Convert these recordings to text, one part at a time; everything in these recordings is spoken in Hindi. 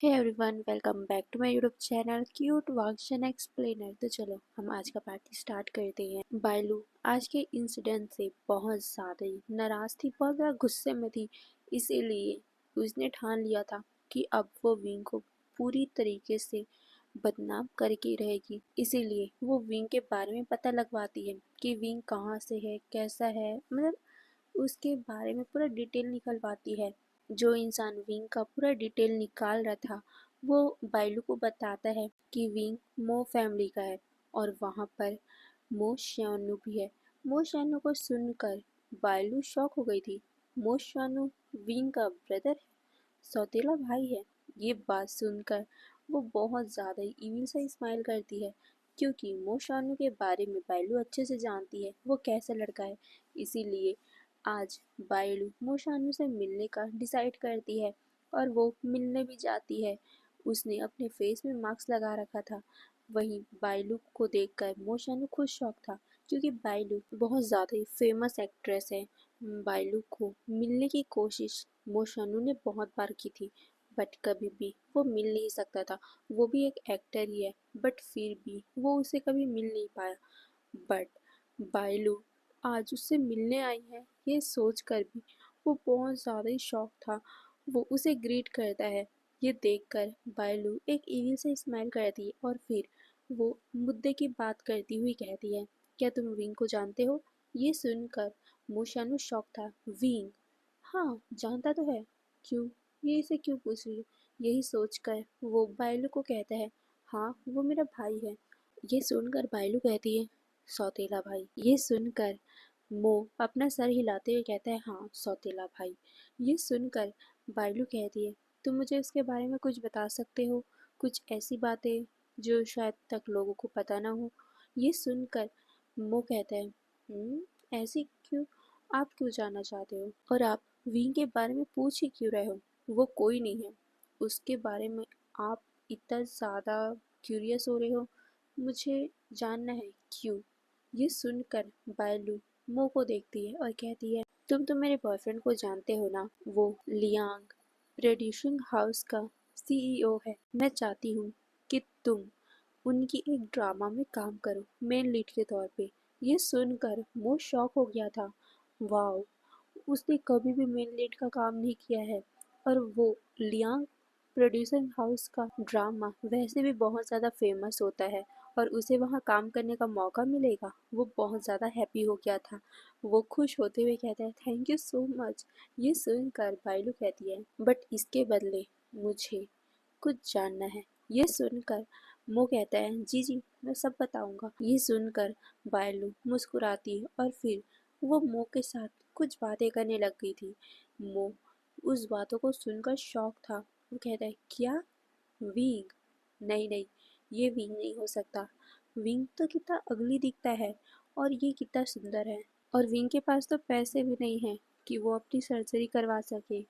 Hey everyone, welcome back to my YouTube channel cute वाक्शन एक्सप्लेनर। तो चलो हम आज का पार्टी स्टार्ट करते हैं। बायलू आज के इंसिडेंट से बहुत ज़्यादा ही नाराज़ थी, बहुत ज़्यादा गुस्से में थी। इसीलिए उसने ठान लिया था कि अब वो विंग को पूरी तरीके से बदनाम करके रहेगी। इसीलिए वो विंग के बारे में पता लगवाती है कि विंग कहाँ से है, कैसा है, मतलब उसके बारे में पूरा डिटेल निकलवाती है। जो इंसान विंग का पूरा डिटेल निकाल रहा था वो बायलू को बताता है कि विंग मो फैमिली का है और वहाँ पर मो श्यानू भी है। मो श्यानू को सुनकर बायलू शॉक हो गई थी। मो श्यानू विंग का ब्रदर है, सौतेला भाई है। ये बात सुनकर वो बहुत ज़्यादा ही इविल सा स्माइल करती है, क्योंकि मो शानू के बारे में बायलू अच्छे से जानती है वो कैसा लड़का है। इसीलिए आज बायलू मो शानू से मिलने का डिसाइड करती है और वो मिलने भी जाती है। उसने अपने फेस में मास्क लगा रखा था। वहीं बायलू को देखकर मो शानू खुद शौक था, क्योंकि बायलू बहुत ज़्यादा ही फेमस एक्ट्रेस है। बायलू को मिलने की कोशिश मो शानू ने बहुत बार की थी, बट कभी भी वो मिल नहीं सकता था। वो भी एक एक्टर ही है, बट फिर भी वो उसे कभी मिल नहीं पाया। बट बायलू आज उससे मिलने आई है, ये सोचकर भी वो बहुत ज़्यादा ही शॉक था। वो उसे ग्रीट करता है। ये देखकर बायलू एक इविल से स्माइल करती है और फिर वो मुद्दे की बात करती हुई कहती है, क्या तुम विंग को जानते हो? ये सुनकर मोशानु शॉक था। विंग? हाँ, जानता तो है। क्यों? ये इसे क्यों पूछ रही हो? यही सोचकर वो बायलू को कहता है, हाँ वो मेरा भाई है। ये सुनकर बायलू कहती है, सौतेला भाई? ये सुनकर मो अपना सर हिलाते हुए कहता है, हाँ सौतेला भाई। ये सुनकर बायलू कहती है, तुम मुझे इसके बारे में कुछ बता सकते हो? कुछ ऐसी बातें जो शायद तक लोगों को पता ना हो। ये सुनकर मो कहता है, ऐसी क्यों? आप क्यों जानना चाहते हो? और आप विंग के बारे में पूछ ही क्यों रहे हो? वो कोई नहीं है। उसके बारे में आप इतना ज़्यादा क्यूरियस हो रहे हो? मुझे जानना है क्यों? ये सुनकर बायलू मो को देखती है और कहती है, तुम तो मेरे बॉयफ्रेंड को जानते हो ना? वो लियांग प्रोड्यूसिंग हाउस का सीईओ है। मैं चाहती हूँ कि तुम उनकी एक ड्रामा में काम करो, मेन लीड के तौर पे। ये सुनकर मो शॉक हो गया था। वाओ, उसने कभी भी मेन लीड का काम नहीं किया है, और वो लियांग प्रोड्यूसिंग हाउस का ड्रामा वैसे भी बहुत ज़्यादा फेमस होता है और उसे वहाँ काम करने का मौका मिलेगा। वो बहुत ज़्यादा हैप्पी हो गया था। वो खुश होते हुए कहता है, थैंक यू सो मच। ये सुनकर बायलू कहती है, बट इसके बदले मुझे कुछ जानना है। ये सुनकर मो कहता है, जी जी मैं सब बताऊंगा। ये सुनकर बायलू मुस्कुराती है और फिर वो मो के साथ कुछ बातें करने लग गई थी। मो उस बातों को सुनकर शॉक था। वो कहता है, क्या? विंग? नहीं नहीं, ये विंग नहीं हो सकता। विंग तो कितना अगली दिखता है और ये कितना सुंदर है, और विंग के पास तो पैसे भी नहीं हैं कि वो अपनी सर्जरी करवा सके,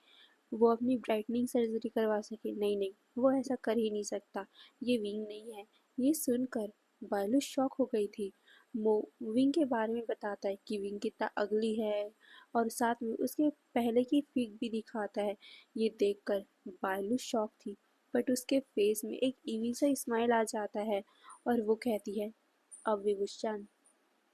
वो अपनी ब्राइटनिंग सर्जरी करवा सके। नहीं नहीं, वो ऐसा कर ही नहीं सकता। ये विंग नहीं है। ये सुनकर बायलू शॉक हो गई थी। वो विंग के बारे में बताता है कि विंग कितना अगली है और साथ में उसके पहले की पिक भी दिखाता है। ये देखकर बायलू शॉक थी, बट उसके फेस में एक इवी सा स्माइल आ जाता है और वो कहती है, अब विभूषण,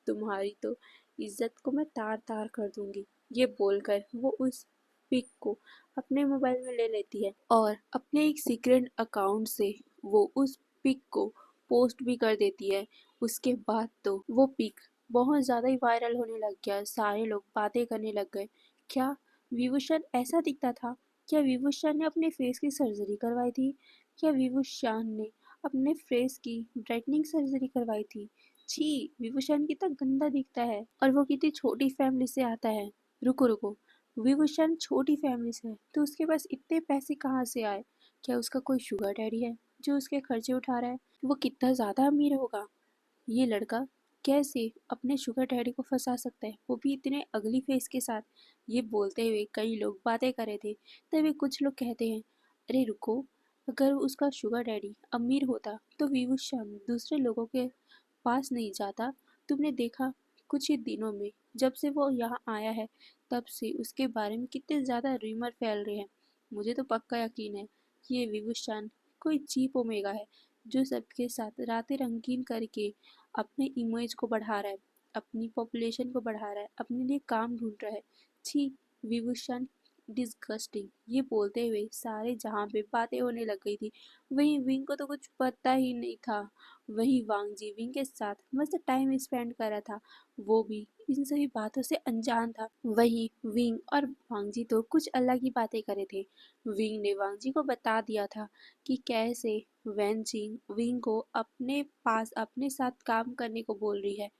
तुम्हारी तो इज्जत को मैं तार तार कर दूंगी। ये बोलकर वो उस पिक को अपने मोबाइल में ले लेती है और अपने एक सीक्रेट अकाउंट से वो उस पिक को पोस्ट भी कर देती है। उसके बाद तो वो पिक बहुत ज़्यादा ही वायरल होने लग गया। सारे लोग बातें करने लग गए, क्या विभूषण ऐसा दिखता था? क्या विभूषण ने अपने फेस की सर्जरी करवाई थी? क्या विभूषण ने अपने फेस की ब्राइटनिंग सर्जरी करवाई थी? छी, विभूषण कितना गंदा दिखता है और वो कितनी छोटी फैमिली से आता है। रुको रुको, विभूषण छोटी फैमिली से है तो उसके पास इतने पैसे कहाँ से आए? क्या उसका कोई शुगर डैडी है जो उसके खर्चे उठा रहा है? वो कितना ज़्यादा अमीर होगा। ये लड़का कैसे अपने शुगर डैडी को फंसा सकता है, वो भी इतने अगली फेस के साथ? ये बोलते हुए कई लोग बातें कर रहे थे, तभी कुछ लोग कहते हैं, अरे रुको, अगर उसका शुगर डैडी अमीर होता तो विभूषण दूसरे लोगों के पास नहीं जाता। तुमने देखा कुछ ही दिनों में जब से वो यहाँ आया है तब से उसके बारे में कितने ज़्यादा रूमर फैल रहे हैं। मुझे तो पक्का यकीन है ये विभूषण कोई चीप ओमेगा है जो सबके साथ रातें रंगीन करके अपने इमेज को बढ़ा रहा है, अपनी पॉपुलेशन को बढ़ा रहा है, अपने लिए काम ढूंढ रहा है। छी, विभूषण डिस्गस्टिंग। ये बोलते हुए सारे जहां पे बातें होने लग गई थी। वहीं विंग को तो कुछ पता ही नहीं था। वहीं वांग जी विंग के साथ मस्त टाइम स्पेंड कर रहा था, वो भी इन सभी बातों से अनजान था। वहीं विंग और वांग जी तो कुछ अलग ही बातें कर रहे थे। विंग ने वांग जी को बता दिया था कि कैसे वैन जिंग विंग को अपने पास अपने साथ काम करने को बोल रही है।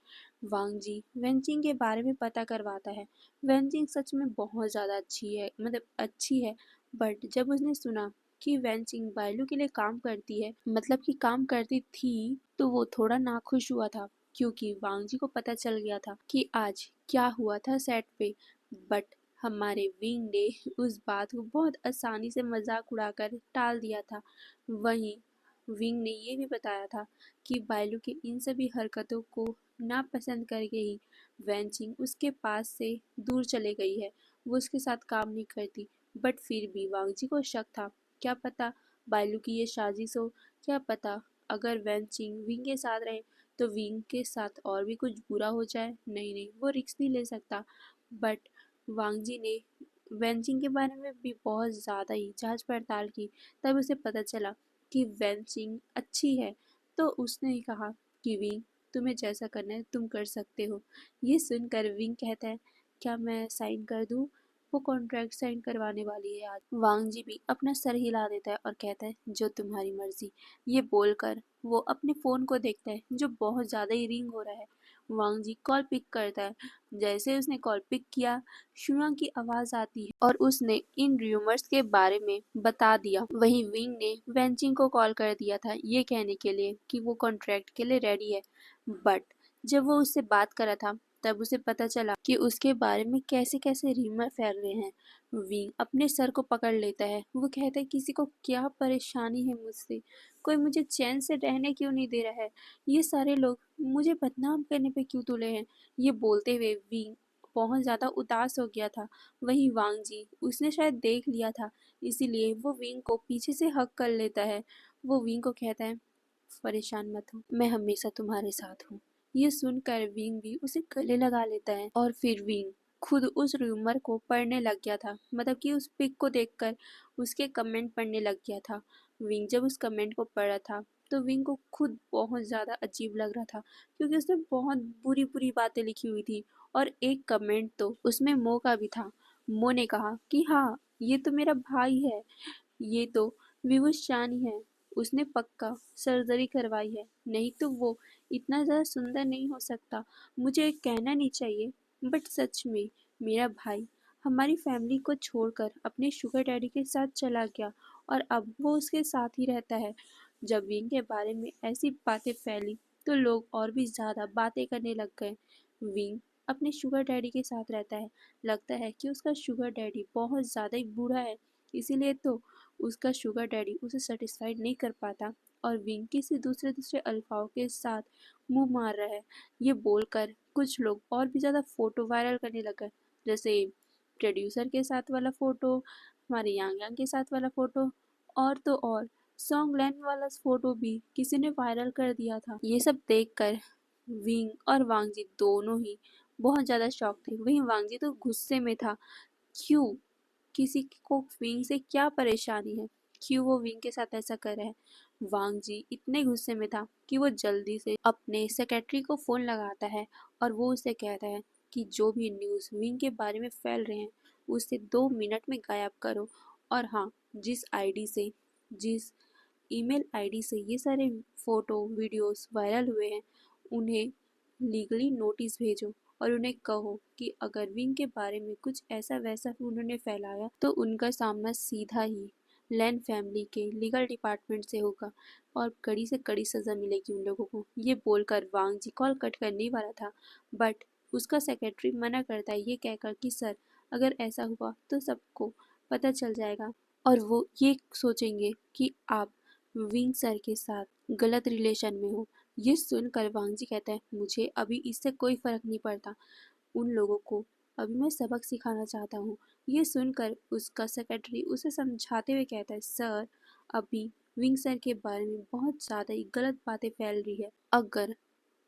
वांग जी वैन जिंग के बारे में पता करवाता है। वैन जिंग सच में बहुत ज़्यादा अच्छी है, मतलब अच्छी है, बट जब उसने सुना कि वैन जिंग बायलू के लिए काम करती है, मतलब कि काम करती थी, तो वो थोड़ा नाखुश हुआ था, क्योंकि वांग जी को पता चल गया था कि आज क्या हुआ था सेट पे। बट हमारे विंग ने उस बात को बहुत आसानी से मजाक उड़ाकर टाल दिया था। वहीं विंग ने ये भी बताया था कि बायलू की इन सभी हरकतों को नापसंद करके ही वैनचिंग उसके पास से दूर चले गई है, वो उसके साथ काम नहीं करती। बट फिर भी वांग जी को शक था, क्या पता बायलू की ये साजिश हो, क्या पता अगर वैनचिंग विंग के साथ रहे तो विंग के साथ और भी कुछ बुरा हो जाए। नहीं नहीं, वो रिस्क नहीं ले सकता। बट वांग जी ने वैनचिंग के बारे में भी बहुत ज़्यादा ही जांच पड़ताल की, तब उसे पता चला कि वैनचिंग अच्छी है। तो उसने ही कहा कि विंग, तुम्हें जैसा करना है तुम कर सकते हो। ये सुनकर विंग कहता है, क्या मैं साइन कर दूं? वो कॉन्ट्रैक्ट साइन करवाने वाली है आज। वांग जी भी अपना सर हिला देता है और कहता है, जो तुम्हारी मर्जी। ये बोलकर वो अपने फ़ोन को देखता है जो बहुत ज़्यादा ही रिंग हो रहा है। वांग जी कॉल पिक करता है। जैसे उसने कॉल पिक किया, शुआ की आवाज़ आती है और उसने इन रूमर्स के बारे में बता दिया। वहीं विंग ने वेंचिंग को कॉल कर दिया था ये कहने के लिए कि वो कॉन्ट्रैक्ट के लिए रेडी है। बट जब वो उससे बात कर रहा था, तब उसे पता चला कि उसके बारे में कैसे कैसे रूमर फैल रहे हैं। विंग अपने सर को पकड़ लेता है। वो कहता है, किसी को क्या परेशानी है मुझसे? कोई मुझे चैन से रहने क्यों नहीं दे रहा है? ये सारे लोग मुझे बदनाम करने पे क्यों तुले हैं? ये बोलते हुए विंग बहुत ज़्यादा उदास हो गया था। वहीं वांग जी उसने शायद देख लिया था, इसीलिए वो विंग को पीछे से हक कर लेता है। वो विंग को कहता है, परेशान मत हो, मैं हमेशा तुम्हारे साथ हूँ। ये सुनकर विंग भी उसे गले लगा लेता है और फिर विंग खुद उस रूमर को पढ़ने लग गया था, मतलब कि उस पिक को देखकर उसके कमेंट पढ़ने लग गया था। विंग जब उस कमेंट को पढ़ रहा था, तो विंग को खुद बहुत ज़्यादा अजीब लग रहा था, क्योंकि उसमें बहुत बुरी बुरी बातें लिखी हुई थी। और एक कमेंट तो उसमें मो का भी था। मो ने कहा कि हाँ, ये तो मेरा भाई है, ये तो विवश ही है, उसने पक्का सर्जरी करवाई है, नहीं तो वो इतना ज़्यादा सुंदर नहीं हो सकता। मुझे कहना नहीं चाहिए, बट सच में मेरा भाई हमारी फैमिली को छोड़कर अपने शुगर डैडी के साथ चला गया और अब वो उसके साथ ही रहता है। जब विंग के बारे में ऐसी बातें फैली, तो लोग और भी ज़्यादा बातें करने लग गए। विंग अपने शुगर डैडी के साथ रहता है, लगता है कि उसका शुगर डैडी बहुत ज़्यादा ही बूढ़ा है, इसीलिए तो उसका शुगर डैडी उसे सेटिस्फाइड नहीं कर पाता और विंग किसी दूसरे दूसरे अल्फाओं के साथ मुंह मार रहा है। ये बोलकर कुछ लोग और भी ज़्यादा फ़ोटो वायरल करने लगे, जैसे प्रोड्यूसर के साथ वाला फ़ोटो, हमारे यांग यांग के साथ वाला फ़ोटो, और तो और सॉन्ग लैन वाला फ़ोटो भी किसी ने वायरल कर दिया था। ये सब देखकर विंग और वांगजी दोनों ही बहुत ज़्यादा शॉक थे। वहीं वांगजी तो गुस्से में था। क्यों? किसी को विंग से क्या परेशानी है? क्यों वो विंग के साथ ऐसा कर रहा है? वांग जी इतने गुस्से में था कि वो जल्दी से अपने सेक्रेटरी को फ़ोन लगाता है और वो उसे कहता है कि जो भी न्यूज़ विंग के बारे में फैल रहे हैं, उसे 2 मिनट में गायब करो। और हाँ, जिस ईमेल आईडी से ये सारे फ़ोटो वीडियोस वायरल हुए हैं, उन्हें लीगली नोटिस भेजो और उन्हें कहो कि अगर विंग के बारे में कुछ ऐसा वैसा उन्होंने फैलाया, तो उनका सामना सीधा ही लैन फैमिली के लीगल डिपार्टमेंट से होगा और कड़ी से कड़ी सज़ा मिलेगी उन लोगों को। ये बोलकर वांग जी कॉल कट करने वाला था, बट उसका सेक्रेटरी मना करता है, ये कहकर कि सर, अगर ऐसा हुआ तो सबको पता चल जाएगा और वो ये सोचेंगे कि आप विंग सर के साथ गलत रिलेशन में हो। ये सुनकर वांग जी कहता है, मुझे अभी इससे कोई फर्क नहीं पड़ता, उन लोगों को अभी मैं सबक सिखाना चाहता हूँ। ये सुनकर उसका सेक्रेटरी उसे समझाते हुए कहता है, सर, अभी विंग सर के बारे में बहुत ज़्यादा ही गलत बातें फैल रही है। अगर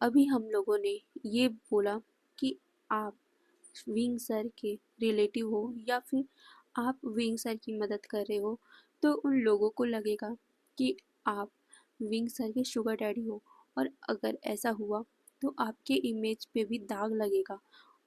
अभी हम लोगों ने ये बोला कि आप विंग सर के रिलेटिव हो या फिर आप विंग सर की मदद कर रहे हो, तो उन लोगों को लगेगा कि आप विंग सर के शुगर डैडी हो, और अगर ऐसा हुआ तो आपके इमेज पे भी दाग लगेगा,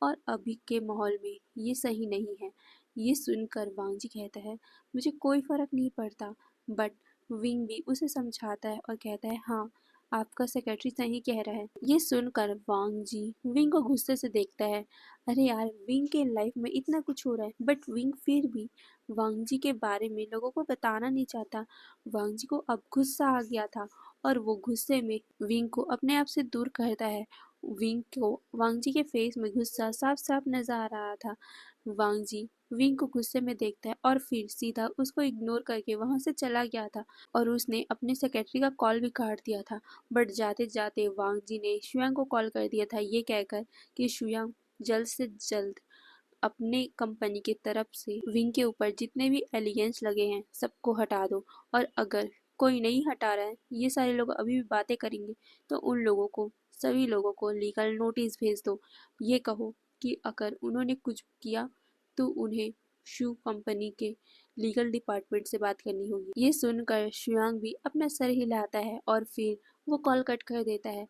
और अभी के माहौल में ये सही नहीं है। ये सुनकर वांग जी कहता है, मुझे कोई फ़र्क नहीं पड़ता, बट विंग भी उसे समझाता है और कहता है, हाँ, आपका सेक्रेटरी सही कह रहा है। ये सुनकर वांग जी विंग को गुस्से से देखता है। अरे यार, विंग के लाइफ में इतना कुछ हो रहा है, बट विंग फिर भी वांग जी के बारे में लोगों को बताना नहीं चाहता। वांग जी को अब गुस्सा आ गया था, और वो गुस्से में विंग को अपने आप से दूर करता है। विंग को वांग जी के फेस में गुस्सा साफ साफ नजर आ रहा था। वांग जी विंग को गुस्से में देखता है और फिर सीधा उसको इग्नोर करके वहां से चला गया था, और उसने अपने सेक्रेटरी का कॉल भी काट दिया था। बट जाते जाते वांग जी ने शुयांग को कॉल कर दिया था, ये कहकर कि शुयांग, जल्द से जल्द अपने कंपनी की तरफ से विंग के ऊपर जितने भी एलिगेंस लगे हैं सबको हटा दो, और अगर कोई नहीं हटा रहा है, ये सारे लोग अभी भी बातें करेंगे, तो उन लोगों को, सभी लोगों को लीगल नोटिस भेज दो। ये कहो कि अगर उन्होंने कुछ किया तो उन्हें शू कंपनी के लीगल डिपार्टमेंट से बात करनी होगी। ये सुनकर शुयांग भी अपना सर हिलाता है और फिर वो कॉल कट कर देता है,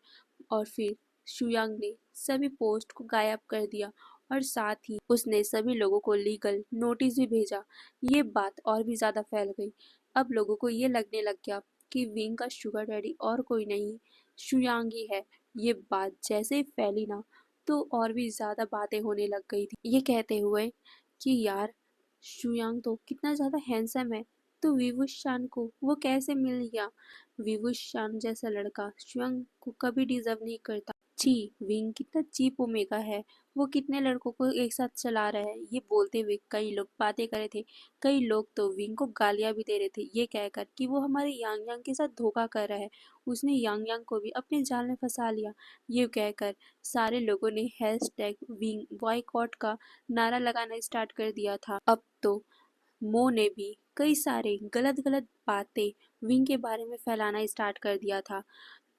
और फिर शुयांग ने सभी पोस्ट को गायब कर दिया, और साथ ही उसने सभी लोगों को लीगल नोटिस भी भेजा। ये बात और भी ज़्यादा फैल गई। अब लोगों को ये लगने लग गया कि विंग का शुगर डैडी और कोई नहीं, शुयांग ही है। ये बात जैसे ही फैली ना, तो और भी ज़्यादा बातें होने लग गई थी, ये कहते हुए कि यार, शुयांग तो कितना ज़्यादा हैंडसम है, तो विवुश शान को वो कैसे मिल गया? विवुश शान जैसा लड़का शुयांग को कभी डिजर्व नहीं करता। छी, विंग कितना चीप ओमेगा है, वो कितने लड़कों को एक साथ चला रहा है। ये बोलते हुए कई लोग बातें कर रहे थे। कई लोग तो विंग को गालियां भी दे रहे थे, ये कहकर कि वो हमारे यांग यांग के साथ धोखा कर रहा है, उसने यांग यांग को भी अपने जाल में फंसा लिया। ये कहकर सारे लोगों ने हैशटैग विंग बॉयकॉट का नारा लगाना स्टार्ट कर दिया था। अब तो मो ने भी कई सारे गलत गलत बातें विंग के बारे में फैलाना स्टार्ट कर दिया था।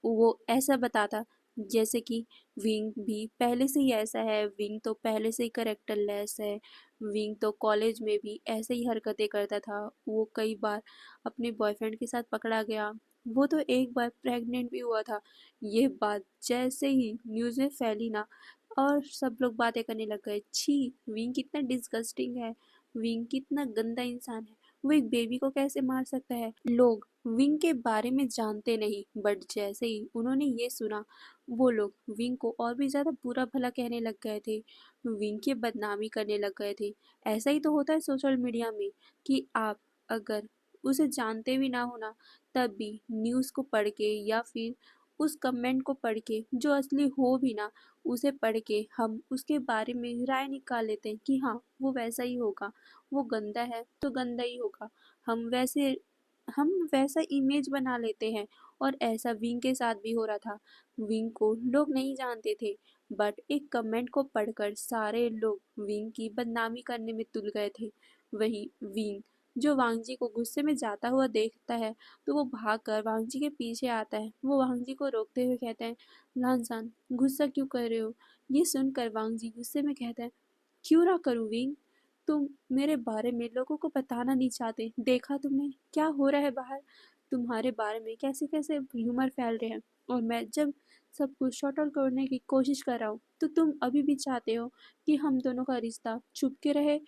वो ऐसा बताता जैसे कि विंग भी पहले से ही ऐसा है, विंग तो पहले से ही करेक्टर लेस है, विंग तो कॉलेज में भी ऐसे ही हरकतें करता था, वो कई बार अपने बॉयफ्रेंड के साथ पकड़ा गया, वो तो एक बार प्रेग्नेंट भी हुआ था। ये बात जैसे ही न्यूज़ में फैली ना, और सब लोग बातें करने लग गए, छी, विंग कितना डिस्गस्टिंग है, विंग कितना गंदा इंसान है, वो एक बेबी को कैसे मार सकता है। लोग विंग के बारे में जानते नहीं, बट जैसे ही उन्होंने ये सुना, वो लोग विंग को और भी ज़्यादा बुरा भला कहने लग गए थे, विंग की बदनामी करने लग गए थे। ऐसा ही तो होता है सोशल मीडिया में, कि आप अगर उसे जानते भी ना हो ना, तब भी न्यूज़ को पढ़ के या फिर उस कमेंट को पढ़ के, जो असली हो भी ना, उसे पढ़ के हम उसके बारे में राय निकाल लेते हैं कि हाँ, वो वैसा ही होगा, वो गंदा है तो गंदा ही होगा, हम वैसे हम वैसा इमेज बना लेते हैं। और ऐसा विंग के साथ भी हो रहा था। विंग को लोग नहीं जानते थे, बट एक कमेंट को पढ़कर सारे लोग विंग की बदनामी करने में तुल गए थे। वही विंग, जो वांग जी को गुस्से में जाता हुआ देखता है, तो वो भागकर वांग जी के पीछे आता है। वो वांग जी को रोकते हुए कहता है, लानसान, गुस्सा क्यों कर रहे हो? ये सुनकर वांग जी गुस्से में कहता है, क्यों ना करूं विंग, तुम मेरे बारे में लोगों को बताना नहीं चाहते, देखा तुमने क्या हो रहा है बाहर, तुम्हारे बारे में कैसे कैसे र्यूमर फैल रहे हैं, और मैं जब सब कुछ शॉर्ट आउट करने की कोशिश कर रहा हूँ, तो तुम अभी भी चाहते हो कि हम दोनों का रिश्ता छुप के रहे।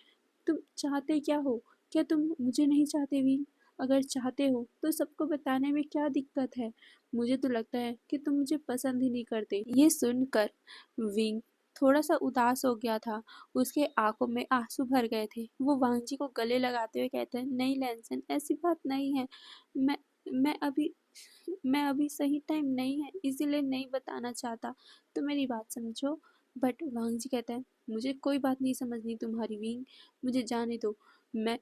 तुम चाहते क्या हो? क्या तुम मुझे नहीं चाहते भी? अगर चाहते हो तो सबको बताने में क्या दिक्कत है? मुझे तो लगता है कि तुम मुझे पसंद ही नहीं करते। ये सुनकर विंग थोड़ा सा उदास हो गया था, उसके आंखों में आंसू भर गए थे। वो वांग जी को गले लगाते हुए कहते हैं, नहीं लैंसन, ऐसी बात नहीं है, मैं मैं अभी मैं अभी सही टाइम नहीं है, इसीलिए नहीं बताना चाहता, तो मेरी बात समझो। बट वांग जी कहते हैं, मुझे कोई बात नहीं समझनी तुम्हारी विंग, मुझे जाने दो, मैं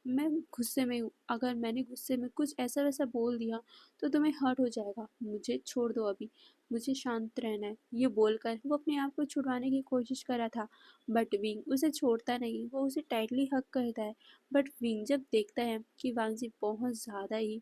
मैं गुस्से में हूँ, अगर मैंने गुस्से में कुछ ऐसा वैसा बोल दिया तो तुम्हें हर्ट हो जाएगा, मुझे छोड़ दो अभी, मुझे शांत रहना है। ये बोलकर वो अपने आप को छुड़वाने की कोशिश कर रहा था, बट विंग उसे छोड़ता नहीं, वो उसे टाइटली हग करता है। बट विंग जब देखता है कि वांगजी बहुत ज़्यादा ही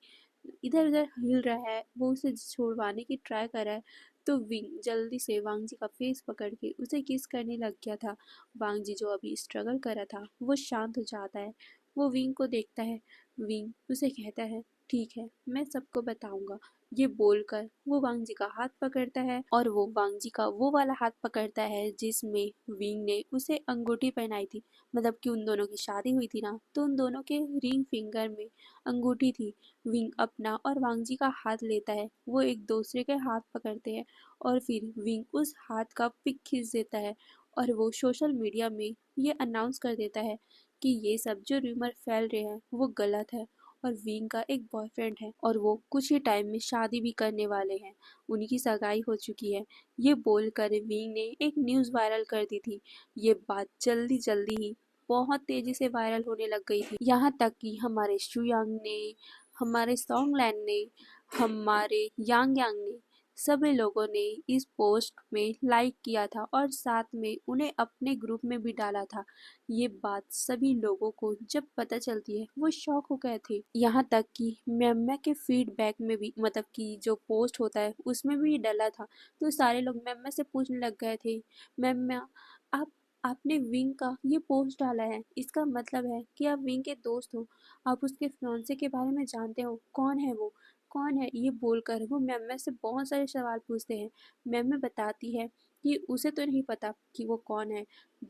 इधर उधर हिल रहा है, वो उसे छुड़वाने की ट्राई कर रहा है, तो विंग जल्दी से वांगजी का फेस पकड़ के उसे किस करने लग गया था। वांगजी जो अभी स्ट्रगल कर रहा था वो शांत हो जाता है। वो विंग को देखता है, विंग उसे कहता है ठीक है मैं सबको बताऊंगा। ये बोलकर वो वांगजी का हाथ पकड़ता है और वो वांगजी का वो वाला हाथ पकड़ता है जिसमें विंग ने उसे अंगूठी पहनाई थी। मतलब कि उन दोनों की शादी हुई थी ना, तो उन दोनों के रिंग फिंगर में अंगूठी थी। विंग अपना और वांगजी का हाथ लेता है, वो एक दूसरे के हाथ पकड़ते हैं और फिर विंग उस हाथ का पिक खींच देता है और वो सोशल मीडिया में ये अनाउंस कर देता है कि ये सब जो रूमर फैल रहे हैं वो गलत है और विंग का एक बॉयफ्रेंड है और वो कुछ ही टाइम में शादी भी करने वाले हैं, उनकी सगाई हो चुकी है। ये बोलकर विंग ने एक न्यूज़ वायरल कर दी थी। ये बात जल्दी जल्दी ही बहुत तेजी से वायरल होने लग गई थी, यहाँ तक कि हमारे शुयांग ने, हमारे सॉन्गलैंड ने, हमारे यांग यांग ने, सभी लोगों ने इस पोस्ट में लाइक किया था और साथ में उन्हें अपने ग्रुप में भी डाला था। ये बात सभी लोगों को जब पता चलती है वो शॉक हो गए थे, यहाँ तक कि मैम्मा के फीडबैक में भी, मतलब कि जो पोस्ट होता है उसमें भी डला था। तो सारे लोग मैम्मा से पूछने लग गए थे, मैम्मा आप आपने विंग का ये पोस्ट डाला है, इसका मतलब है कि आप विंग के दोस्त हो, आप उसके फियांसे के बारे में जानते हो, कौन है वो, कौन है। ये बोलकर वो मैम्मा से बहुत सारे सवाल पूछते हैं। मैम्मा बताती है कि उसे तो नहीं पता कि वो कौन है,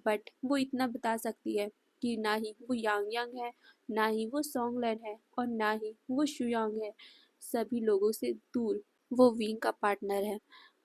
बट वो इतना बता सकती है कि ना ही वो यांग यांग है, ना ही वो सॉन्गलैन है और ना ही वो शुयांग है। सभी लोगों से दूर वो विंग का पार्टनर है।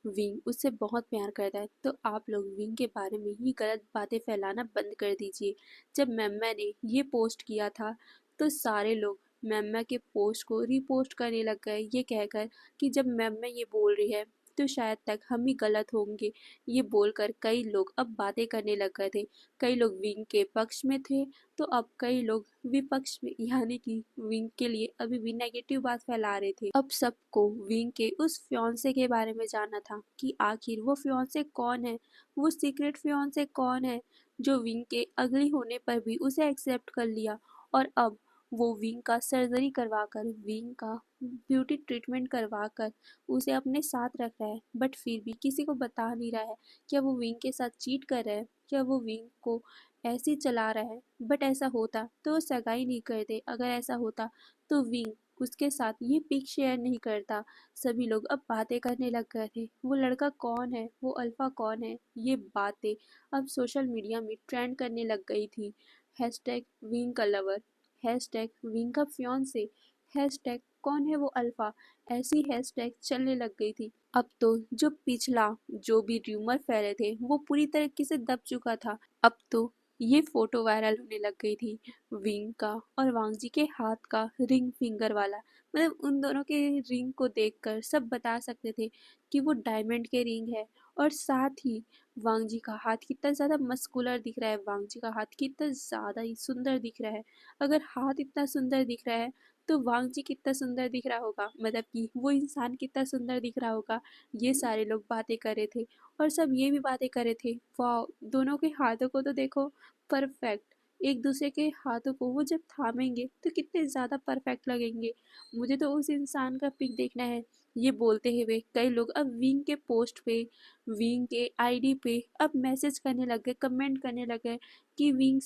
विंग उससे बहुत प्यार करता है, तो आप लोग विंग के बारे में ही गलत बातें फैलाना बंद कर दीजिए। जब मैम्मा ने ये पोस्ट किया था तो सारे लोग मैम्मा के पोस्ट को रीपोस्ट करने लग गए, ये कहकर कि जब मैम्मा ये बोल रही है तो शायद तक हम ही गलत होंगे। ये बोलकर कई लोग अब बातें करने लग गए थे। कई लोग विंग के पक्ष में थे तो अब कई लोग विपक्ष में, यानी कि विंग के लिए अभी भी नेगेटिव बात फैला रहे थे। अब सबको विंग के उस फियांसे के बारे में जानना था कि आखिर वो फियांसे कौन है, वो सीक्रेट फियांसे कौन है जो विंग के अगली होने पर भी उसे एक्सेप्ट कर लिया और अब वो विंग का सर्जरी करवाकर, विंग का ब्यूटी ट्रीटमेंट करवाकर उसे अपने साथ रख रहा है, बट फिर भी किसी को बता नहीं रहा है। क्या वो विंग के साथ चीट कर रहा है, क्या वो विंग को ऐसे ही चला रहा है। बट ऐसा होता तो वो सगाई नहीं करते, अगर ऐसा होता तो विंग उसके साथ ये पिक शेयर नहीं करता। सभी लोग अब बातें करने लग गए थे, वो लड़का कौन है, वो अल्फा कौन है। ये बातें अब सोशल मीडिया में ट्रेंड करने लग गई थी। हैशटैग विंग का लवर, हैशटैग विंग का फियांसे, हैशटैग कौन है वो अल्फा, ऐसी हैशटैग चलने लग गई थी। अब तो जो पिछला जो भी र्यूमर फैले थे वो पूरी तरीके से दब चुका था। अब तो ये फोटो वायरल होने लग गई थी, विंग का और वांगजी के हाथ का रिंग फिंगर वाला। मतलब उन दोनों के रिंग को देखकर सब बता सकते थे कि वो डायमंड के रिंग है। और साथ ही वांगजी का हाथ कितना ज़्यादा मस्कुलर दिख रहा है, वांगजी का हाथ कितना ज़्यादा ही सुंदर दिख रहा है। अगर हाथ इतना सुंदर दिख रहा है तो वांगजी कितना सुंदर दिख रहा होगा, मतलब कि वो इंसान कितना सुंदर दिख रहा होगा। ये सारे लोग बातें कर रहे थे और सब ये भी बातें कर रहे थे, वाह दोनों के हाथों को तो देखो, परफेक्ट। एक दूसरे के हाथों को वो जब थामेंगे तो कितने ज़्यादा परफेक्ट लगेंगे। मुझे तो उस इंसान का पिक देखना है। ये बोलते हुए कई लोग अब विंग के पोस्ट पे, विंग के आईडी पे अब मैसेज करने लग गए, कमेंट करने लग गए कि विंग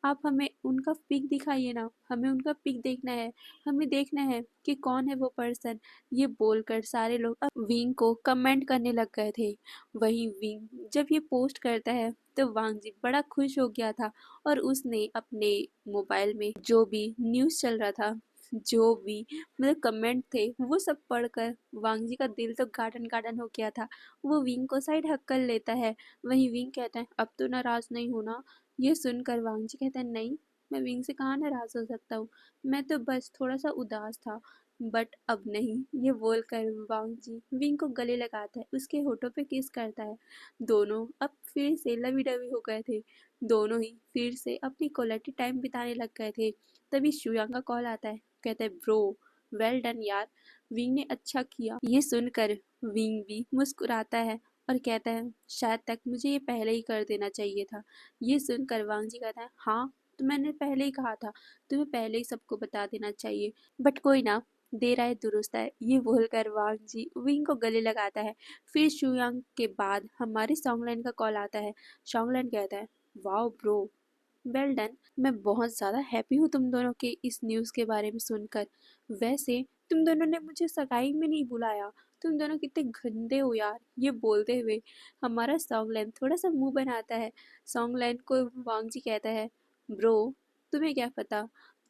आप हमें उनका पिक दिखाइए ना, हमें उनका पिक देखना है, हमें देखना है कि कौन है वो पर्सन। ये बोलकर सारे लोग अब विंग को कमेंट करने लग गए थे। वहीं विंग जब ये पोस्ट करता है तो वांगजी बड़ा खुश हो गया था और उसने अपने मोबाइल में जो भी न्यूज़ चल रहा था, जो भी मतलब कमेंट थे, वो सब पढ़कर वांगजी का दिल तो गार्डन गार्डन हो गया था। वो विंग को साइड हक कर लेता है। वहीं विंग कहता है अब तो नाराज नहीं होना। ये सुनकर वांगजी कहता है नहीं, मैं विंग से कहाँ नाराज हो सकता हूँ, मैं तो बस थोड़ा सा उदास था। बट अब नहीं। ये बोलकर वांग जी विंग को गले लगाता है, उसके होठों पे किस करता है। दोनों अब फिर से लवी डवी हो गए थे। दोनों ही फिर से अपनी क्वालिटी टाइम बिताने लग गए थे। तभी शुयांग का कॉल आता है, कहता है ब्रो वेल डन यार, विंग ने अच्छा किया। ये सुनकर विंग भी मुस्कुराता है और कहता है शायद तक मुझे ये पहले ही कर देना चाहिए था। ये सुनकर वांग जी कहता है हाँ, तो मैंने पहले ही कहा था, तुम्हें पहले ही सबको बता देना चाहिए, बट कोई ना, देर आए दुरुस्त आए। ये बोलकर वांग जी विंग को गले लगाता है। फिर शुयांग के बाद हमारे सॉन्गलैन का कॉल आता है। सॉन्गलैन कहता है वाओ ब्रो वेल डन, मैं बहुत ज़्यादा हैप्पी हूँ तुम दोनों के इस न्यूज़ के बारे में सुनकर। वैसे तुम दोनों ने मुझे सगाई में नहीं बुलाया, तुम दोनों कितने गंदे हो यार। ये बोलते हुए हमारा सॉन्गलैन थोड़ा सा मुंह बनाता है। सॉन्गलैन को वांग जी कहता है ब्रो तुम्हें क्या पता,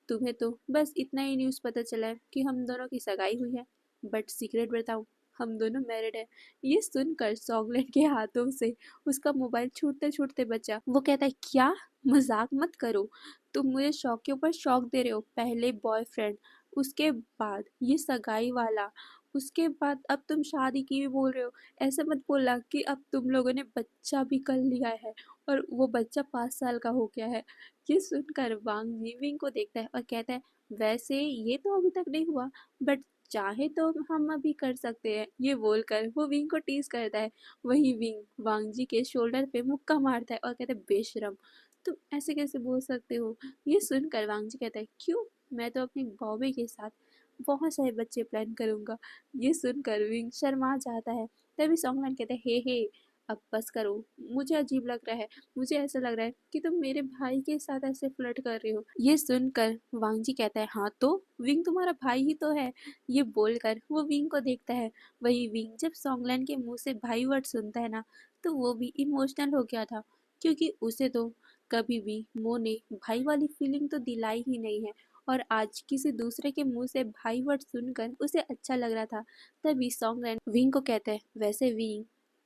तुम्हें तो बस इतना ही न्यूज़ पता चला है कि हम दोनों की सगाई हुई है, बट सीक्रेट बताऊँ, हम दोनों मैरिड है। ये सुनकर सॉन्गलैन के हाथों से उसका मोबाइल छूटते छूटते बचा। वो कहता है क्या, मजाक मत करो, तुम मुझे शौक के ऊपर शौक दे रहे हो। पहले बॉयफ्रेंड, उसके बाद ये सगाई वाला, उसके बाद अब तुम शादी की भी बोल रहे हो। ऐसे मत बोलना कि अब तुम लोगों ने बच्चा भी कर लिया है और वो बच्चा 5 साल का हो गया है। ये सुनकर वांग जीविंग को देखता है और कहता है वैसे ये तो अभी तक नहीं हुआ, बट चाहे तो हम अभी कर सकते हैं। ये बोलकर वो विंग को टीज करता है। वही विंग वांगजी के शोल्डर पे मुक्का मारता है और कहता है बेशरम, तुम ऐसे कैसे बोल सकते हो। ये सुनकर वांगजी कहता है क्यों, मैं तो अपने बॉबी के साथ बहुत सारे बच्चे प्लान करूंगा। ये सुनकर विंग शर्मा जाता है। तभी सॉन्गलैन कहता है हे अब बस करो, मुझे अजीब लग रहा है, मुझे ऐसा लग रहा है कि तुम मेरे भाई के साथ ऐसे फ्लर्ट कर रहे हो। ये सुनकर वांगजी कहता है हाँ तो विंग तुम्हारा भाई ही तो है। ये बोलकर वो विंग को देखता है। वही विंग जब सॉन्गलैन के मुंह से भाई वर्ड सुनता है ना, तो वो भी इमोशनल हो गया था, क्योंकि उसे तो कभी भी मो ने भाई वाली फीलिंग तो दिलाई ही नहीं है, और आज किसी दूसरे के मुंह से भाई वर्ड सुनकर उसे अच्छा लग रहा था। तभी सॉन्गलैन विंग को कहते हैं वैसे विंग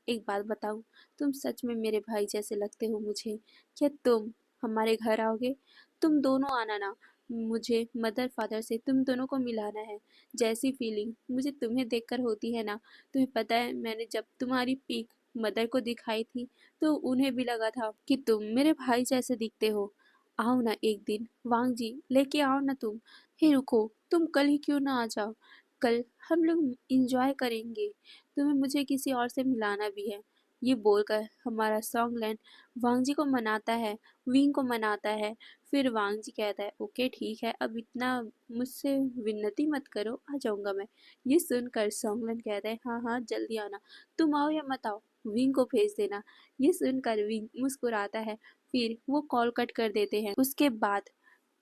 एक बात बताऊं, तुम सच में मेरे भाई जैसे लगते हो मुझे। क्या तुम हमारे घर आओगे? तुम दोनों आना ना, मुझे मदर फादर से तुम दोनों को मिलाना है। जैसी फीलिंग मुझे तुम्हें देखकर होती है ना, तुम्हें पता है मैंने जब तुम्हारी पिक मदर को दिखाई थी तो उन्हें भी लगा था कि तुम मेरे भाई जैसे दिखते हो। आओ ना एक दिन, वांग जी लेके आओ ना तुम। हे रुको, तुम कल ही क्यों ना आ जाओ, कल हम लोग इंजॉय करेंगे, तुम्हें मुझे किसी और से मिलाना भी है। ये बोलकर हमारा सॉन्गलैंड वांग जी को मनाता है, विंग को मनाता है। फिर वांग जी कहता है ओके ठीक है, अब इतना मुझसे विनती मत करो, आ जाऊंगा मैं। ये सुनकर सॉन्गलैंड कहता है हाँ हाँ जल्दी आना, तुम आओ या मत आओ, विंग को भेज देना। ये सुनकर विंग मुस्कुराता है। फिर वो कॉल कट कर देते हैं। उसके बाद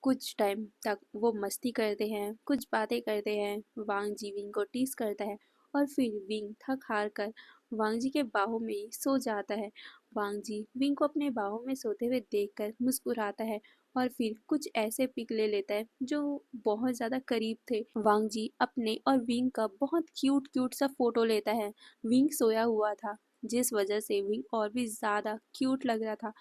कुछ टाइम तक वो मस्ती करते हैं, कुछ बातें करते हैं। वांग जी विंग को टीज करता है और फिर विंग थक हार कर वांग जी के बाहों में ही सो जाता है। वांग जी विंग को अपने बाहों में सोते हुए देखकर मुस्कुराता है और फिर कुछ ऐसे पिक ले लेता है जो बहुत ज्यादा करीब थे। वांग जी अपने और विंग का बहुत क्यूट क्यूट सा फोटो लेता है। विंग सोया हुआ था, जिस वजह से विंग और भी ज्यादा क्यूट लग रहा था।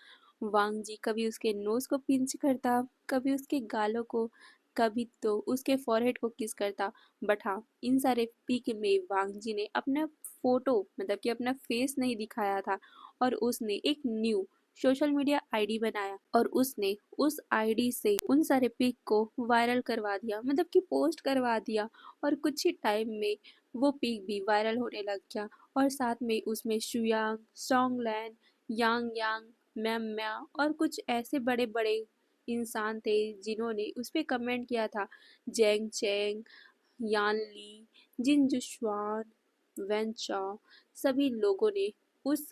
वांग जी कभी उसके नोज को पिंच करता, कभी उसके गालों को, कभी तो उसके फॉरहेड को किस करता। बट हाँ, इन सारे पिक में वांग जी ने अपना फोटो मतलब कि अपना फेस नहीं दिखाया था, और उसने एक न्यू सोशल मीडिया आईडी बनाया और उसने उस आईडी से उन सारे पिक को वायरल करवा दिया, मतलब कि पोस्ट करवा दिया। और कुछ ही टाइम में वो पिक भी वायरल होने लग गया, और साथ में उसमें शुयांग, सॉन्गलैन, यांग यांग, मैम म्या और कुछ ऐसे बड़े बड़े इंसान थे जिन्होंने उस पे कमेंट किया था। जेंग चेंग, यान ली, जिन जुश्वान, वेन चाओ, सभी लोगों ने उस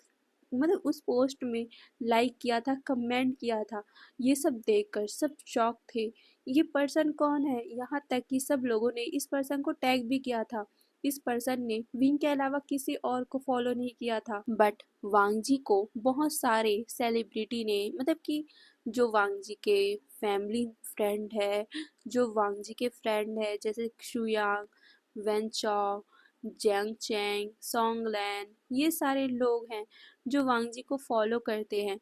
मतलब उस पोस्ट में लाइक किया था, कमेंट किया था। ये सब देखकर सब शॉक थे, ये पर्सन कौन है। यहाँ तक कि सब लोगों ने इस पर्सन को टैग भी किया था। इस पर्सन ने विंग के अलावा किसी और को फॉलो नहीं किया था, बट वांग जी को बहुत सारे सेलिब्रिटी ने, मतलब कि जो वांग जी के फैमिली फ्रेंड है, जो वांग जी के फ्रेंड है जैसे शुयांग, वेन चाओ, जैंग चैंग, सॉन्गलैन, ये सारे लोग हैं जो वांग जी को फॉलो करते हैं।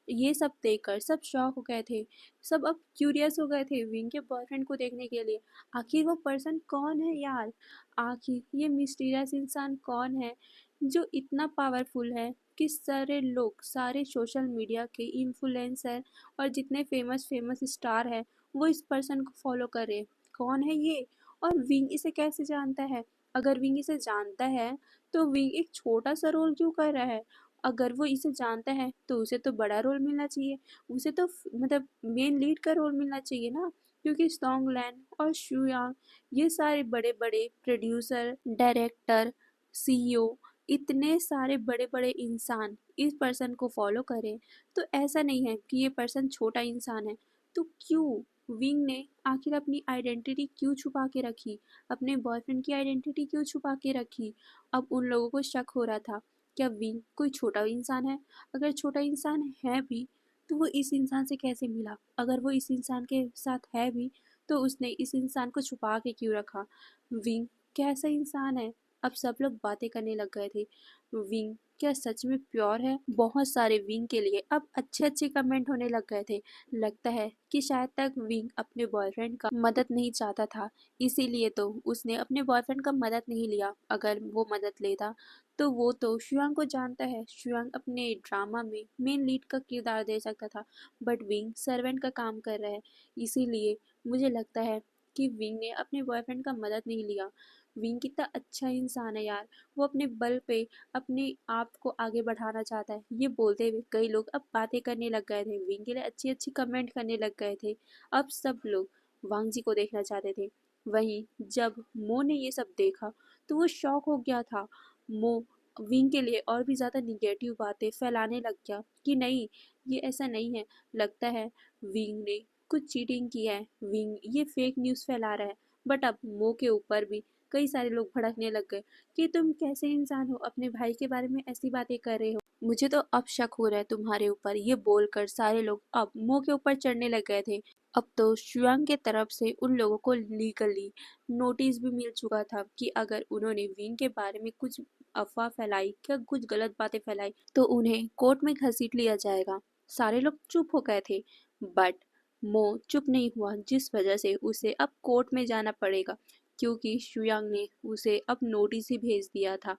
ये सब देखकर सब शॉक हो गए थे। सब अब क्यूरियस हो गए थे विंग के बॉयफ्रेंड को देखने के लिए। आखिर वो पर्सन कौन है यार? आखिर ये मिस्टीरियस इंसान कौन है जो इतना पावरफुल है कि सारे लोग, सारे सोशल मीडिया के इन्फ्लुएंसर और जितने फेमस फेमस स्टार है वो इस पर्सन को फॉलो कर रहे हैं। कौन है ये? और विंग इसे कैसे जानता है? अगर विंग इसे जानता है तो विंग एक छोटा सा रोल क्यों कर रहा है? अगर वो इसे जानता है तो उसे तो बड़ा रोल मिलना चाहिए। उसे तो मतलब मेन लीड का रोल मिलना चाहिए ना, क्योंकि सॉन्गलैंड और शुयांग ये सारे बड़े बड़े प्रोड्यूसर, डायरेक्टर, सीईओ, इतने सारे बड़े बड़े इंसान इस पर्सन को फॉलो करें, तो ऐसा नहीं है कि ये पर्सन छोटा इंसान है। तो क्यों विंग ने आखिर अपनी आइडेंटिटी क्यों छुपा के रखी? अपने बॉयफ्रेंड की आइडेंटिटी क्यों छुपा के रखी? अब उन लोगों को शक हो रहा था, क्या विंग कोई छोटा इंसान है? अगर छोटा इंसान है भी तो वो इस इंसान से कैसे मिला? अगर वो इस इंसान के साथ है भी तो उसने इस इंसान को छुपा के क्यों रखा? विंग कैसा इंसान है? अब सब लोग बातें करने लग गए थे। विंग क्या सच में प्योर है? बहुत सारे विंग के लिए अब अच्छे अच्छे कमेंट होने लग गए थे। लगता है कि शायद तक विंग अपने बॉयफ्रेंड का मदद नहीं चाहता था, इसीलिए तो उसने अपने बॉयफ्रेंड का मदद नहीं लिया। अगर वो मदद लेता तो वो तो शुयांग को जानता है, शुयांग अपने ड्रामा में मेन लीड का किरदार दे सकता था। बट विंग सर्वेंट का काम कर रहा है, इसीलिए मुझे लगता है कि विंग ने अपने बॉयफ्रेंड का मदद नहीं लिया। विंग कितना अच्छा इंसान है यार। वो अपने बल पे अपने आप को आगे बढ़ाना चाहता है। ये बोलते हुए कई लोग अब बातें करने लग गए थे, विंग के लिए अच्छी अच्छी कमेंट करने लग गए थे। अब सब लोग वांग जी को देखना चाहते थे। वहीं जब मो ने ये सब देखा तो वो शॉक हो गया था। मो विंग के लिए और भी ज़्यादा निगेटिव बातें फैलाने लग गया कि नहीं, ये ऐसा नहीं है, लगता है विंग ने कुछ चीटिंग की है, विंग ये फेक न्यूज़ फैला रहा है। बट अब मो के ऊपर भी कई सारे लोग भड़कने लग गए कि तुम कैसे इंसान हो, अपने भाई के बारे में ऐसी बातें कर रहे हो। मुझे तो अब शक हो रहा है तुम्हारे ऊपर। ये बोलकर सारे लोग अब मो के ऊपर चढ़ने लग गए थे। अब तो शुयांग के तरफ से उन लोगों को लीगली नोटिस भी मिल चुका था कि अगर उन्होंने विंग के बारे में कुछ अफवाह फैलाई, क्या कुछ गलत बातें फैलाई, तो उन्हें कोर्ट में घसीट लिया जाएगा। सारे लोग चुप हो गए थे, बट मो चुप नहीं हुआ, जिस वजह से उसे अब कोर्ट में जाना पड़ेगा, क्योंकि शुयांग ने उसे अब नोटिस ही भेज दिया था।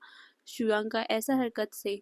शुयांग का ऐसा हरकत से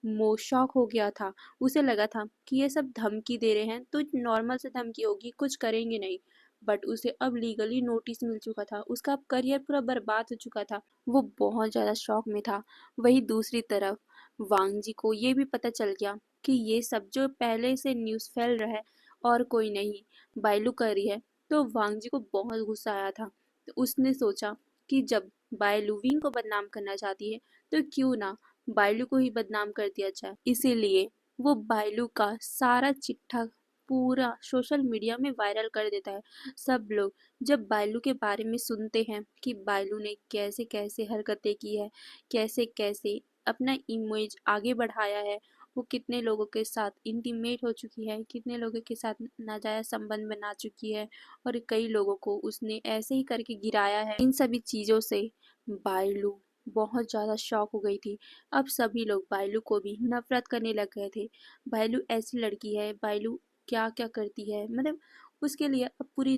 मो शॉक हो गया था। उसे लगा था कि ये सब धमकी दे रहे हैं तो नॉर्मल से धमकी होगी, कुछ करेंगे नहीं। बट उसे अब लीगली नोटिस मिल चुका था, उसका अब करियर पूरा बर्बाद हो चुका था। वो बहुत ज़्यादा शॉक में था। वहीं दूसरी तरफ वांग जी को ये भी पता चल गया कि ये सब जो पहले से न्यूज़ फैल रहा है और कोई नहीं, बायलू कर रही है। तो वांग जी को बहुत गुस्सा आया था। तो उसने सोचा कि जब बायलू विंग को बदनाम करना चाहती है तो क्यों ना बायलू को ही बदनाम कर दिया जाए। इसीलिए वो बायलू का सारा चिट्ठा पूरा सोशल मीडिया में वायरल कर देता है। सब लोग जब बायलू के बारे में सुनते हैं कि बायलू ने कैसे कैसे हरकतें की है, कैसे कैसे अपना इमेज आगे बढ़ाया है, वो कितने लोगों के साथ इंटीमेट हो चुकी है, कितने लोगों के साथ नाजायज संबंध बना चुकी है और कई लोगों को उसने ऐसे ही करके गिराया है, इन सभी चीज़ों से बायलू बहुत ज़्यादा शॉक हो गई थी। अब सभी लोग बायलू को भी नफरत करने लग गए थे। बायलू ऐसी लड़की है, बायलू क्या क्या करती है, मतलब उसके लिए अब पूरी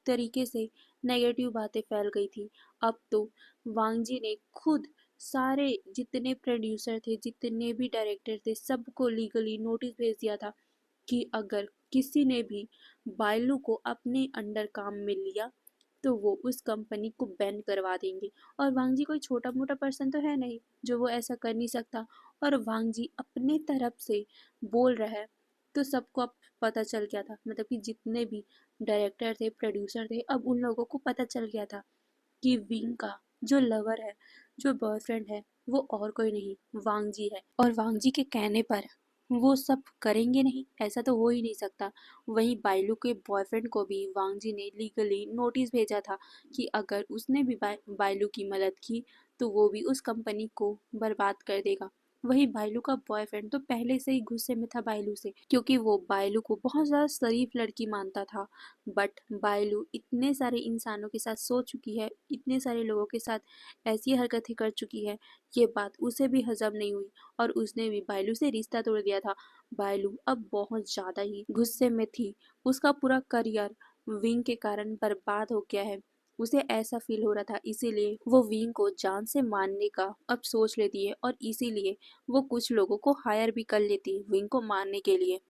तरीके से नेगेटिव बातें फैल गई थी। अब तो वांग जी ने खुद सारे जितने प्रोड्यूसर थे, जितने भी डायरेक्टर थे, सबको लीगली नोटिस भेज दिया था कि अगर किसी ने भी बायलू को अपने अंडर काम में लिया तो वो उस कंपनी को बैन करवा देंगे। और वांग जी कोई छोटा मोटा पर्सन तो है नहीं जो वो ऐसा कर नहीं सकता। और वांग जी अपने तरफ से बोल रहा है तो सबको अब पता चल गया था, मतलब कि जितने भी डायरेक्टर थे, प्रोड्यूसर थे, अब उन लोगों को पता चल गया था कि विंग का जो लवर है, जो बॉयफ्रेंड है, वो और कोई नहीं वांग जी है। और वांग जी के कहने पर वो सब करेंगे नहीं, ऐसा तो हो ही नहीं सकता। वहीं बायलू के बॉयफ्रेंड को भी वांग जी ने लीगली नोटिस भेजा था कि अगर उसने भी बायलू की मदद की तो वो भी उस कंपनी को बर्बाद कर देगा। वही बायलू का बॉयफ्रेंड तो पहले से ही गुस्से में था बायलू से, क्योंकि वो बायलू को बहुत ज़्यादा शरीफ लड़की मानता था। बट बायलू इतने सारे इंसानों के साथ सो चुकी है, इतने सारे लोगों के साथ ऐसी हरकतें कर चुकी है, ये बात उसे भी हजम नहीं हुई और उसने भी बायलू से रिश्ता तोड़ दिया था। बायलू अब बहुत ज़्यादा ही गुस्से में थी। उसका पूरा करियर विंग के कारण बर्बाद हो गया है। उसे ऐसा फील हो रहा था, इसीलिए वो विंग को जान से मारने का अब सोच लेती है और इसीलिए वो कुछ लोगों को हायर भी कर लेती है विंग को मारने के लिए।